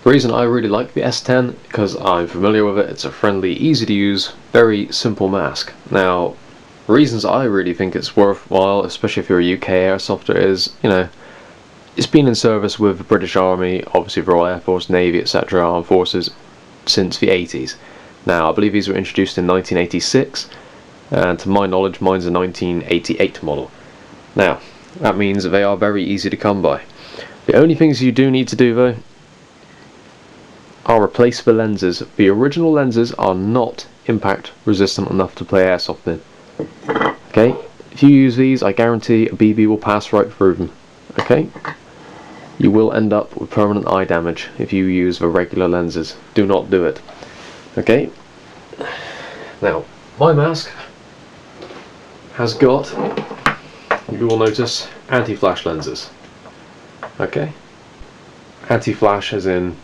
The reason I really like the S10 because I'm familiar with it. It's a friendly, easy to use, very simple mask. Now, reasons I really think it's worthwhile, especially if you're a UK airsofter, is, it's been in service with the British Army, obviously the Royal Air Force, Navy, etc., armed forces, since the 80s. Now, I believe these were introduced in 1986, and to my knowledge, mine's a 1988 model. Now, that means they are very easy to come by. The only things you do need to do, though, are replace the lenses. The original lenses are not impact resistant enough to play airsoft in. Okay, if you use these, I guarantee a BB will pass right through them. Okay, you will end up with permanent eye damage if you use the regular lenses. Do not do it. Okay, now my mask has got, you will notice, anti-flash lenses. Okay, anti-flash as in,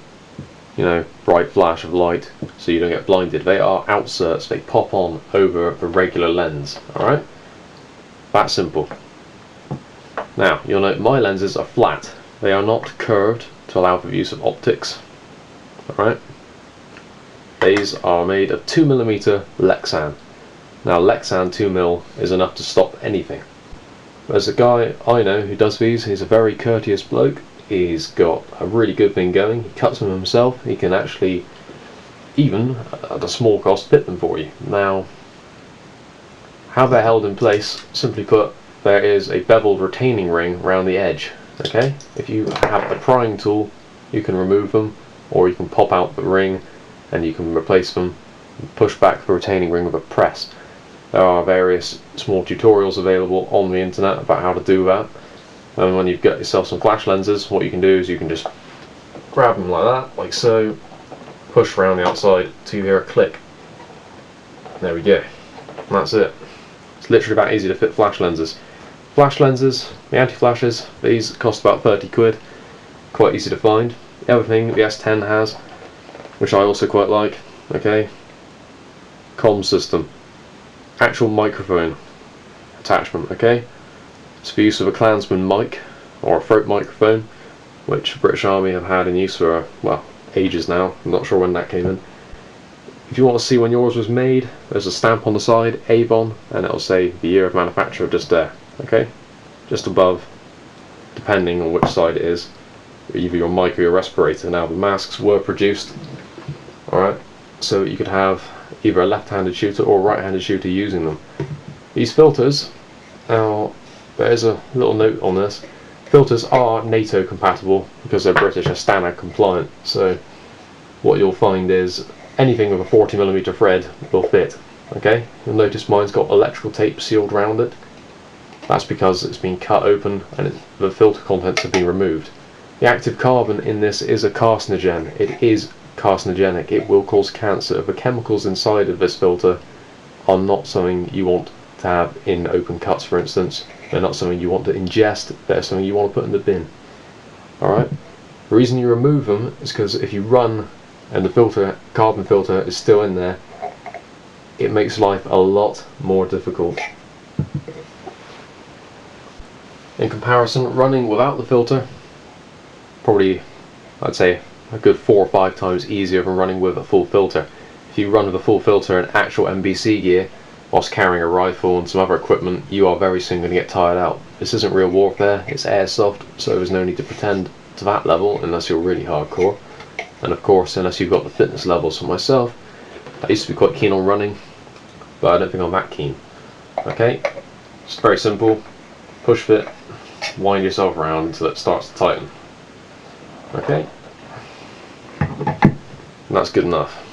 bright flash of light so you don't get blinded. They are outserts, they pop on over the regular lens, alright? That simple. Now, you'll note my lenses are flat. They are not curved to allow for the use of optics, alright? These are made of 2mm Lexan. Now, Lexan 2mm is enough to stop anything. There's a guy I know who does these. He's a very courteous bloke. He's got a really good thing going. He cuts them himself. He can actually, even at a small cost, fit them for you. Now, how they're held in place, simply put, there is a beveled retaining ring around the edge. Okay? If you have a prying tool, you can remove them, or you can pop out the ring and you can replace them and push back the retaining ring with a press. There are various small tutorials available on the internet about how to do that. And when you've got yourself some flash lenses, what you can do is you can just grab them like that, like so, push around the outside till you hear a click. There we go. And that's it. It's literally that easy to fit flash lenses. Flash lenses, the anti-flashes, these cost about 30 quid. Quite easy to find. The other thing the S10 has, which I also quite like, okay, comm system. Actual microphone attachment, okay? It's for use of a Klansman mic or a throat microphone, which the British Army have had in use for, well, ages now. I'm not sure when that came in. If you want to see when yours was made, there's a stamp on the side, Avon, and it'll say the year of manufacture just there, okay? Just above, depending on which side it is, either your mic or your respirator. Now, the masks were produced, alright, so you could have either a left-handed shooter or a right-handed shooter using them. These filters, now, there's a little note on this. Filters are NATO compatible because they're British and standard compliant. So what you'll find is anything with a 40mm thread will fit. Okay, you'll notice mine's got electrical tape sealed around it. That's because it's been cut open and the filter contents have been removed. The active carbon in this is a carcinogen. It is carcinogenic. It will cause cancer. The chemicals inside of this filter are not something you want to have in open cuts, for instance. They're not something you want to ingest. They're something you want to put in the bin. Alright? The reason you remove them is because if you run and the carbon filter is still in there, it makes life a lot more difficult. In comparison, running without the filter, probably, I'd say, a good 4 or 5 times easier than running with a full filter. If you run with a full filter and actual NBC gear, whilst carrying a rifle and some other equipment, you are very soon going to get tired out. This isn't real warfare, it's airsoft, so there's no need to pretend to that level unless you're really hardcore. And of course, unless you've got the fitness levels for myself. I used to be quite keen on running, but I don't think I'm that keen. Okay, it's very simple. Push fit, wind yourself around until it starts to tighten. Okay, and that's good enough.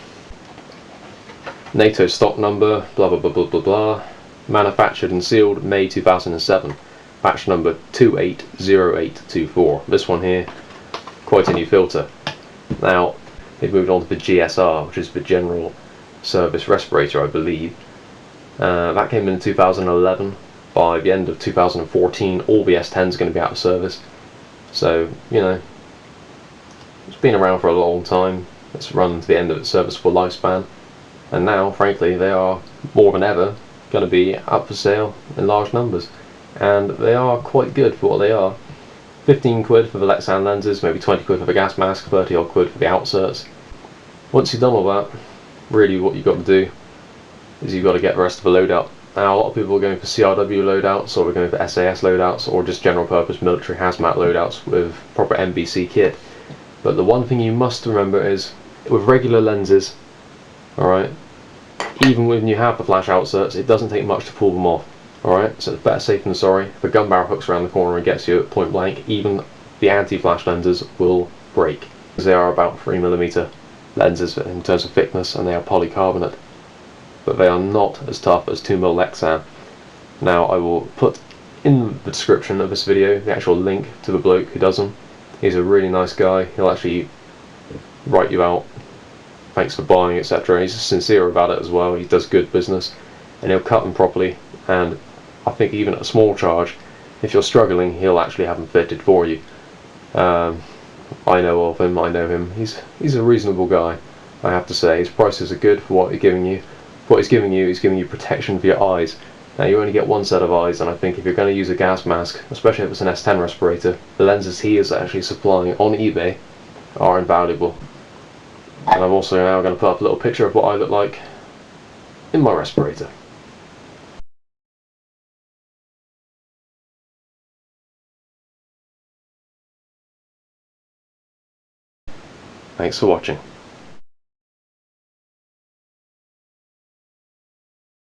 NATO stock number, blah blah blah blah blah blah. Manufactured and sealed May 2007. Batch number 280824. This one here, quite a new filter. Now, they've moved on to the GSR, which is the General Service Respirator, I believe. That came in 2011. By the end of 2014, all the S10s are going to be out of service. So, it's been around for a long time. It's run to the end of its serviceable lifespan. And now, frankly, they are more than ever going to be up for sale in large numbers. And they are quite good for what they are. 15 quid for the Lexan lenses, maybe 20 quid for the gas mask, 30 odd quid for the outserts. Once you've done all that, really what you've got to do is you've got to get the rest of the loadout. Now a lot of people are going for CRW loadouts, or we're going for SAS loadouts, or just general purpose military hazmat loadouts with proper NBC kit. But the one thing you must remember is, with regular lenses, alright, even when you have the flash outserts, it doesn't take much to pull them off. Alright, so it's better safe than sorry. If a gun barrel hooks around the corner and gets you at point blank, even the anti-flash lenses will break. They are about 3mm lenses in terms of thickness, and they are polycarbonate. But they are not as tough as 2mm Lexan. Now I will put in the description of this video the actual link to the bloke who does them. He's a really nice guy. He'll actually write you out thanks for buying, etc. He's sincere about it as well. He does good business, and he'll cut them properly, and I think even at a small charge, if you're struggling, he'll actually have them fitted for you. I know of him, I know him. He's a reasonable guy, I have to say. His prices are good for what he's giving you. What he's giving you protection for your eyes. Now you only get one set of eyes, and I think if you're going to use a gas mask, especially if it's an S10 respirator, the lenses he is actually supplying on eBay are invaluable. And I'm also now going to put up a little picture of what I look like in my respirator. Thanks for watching.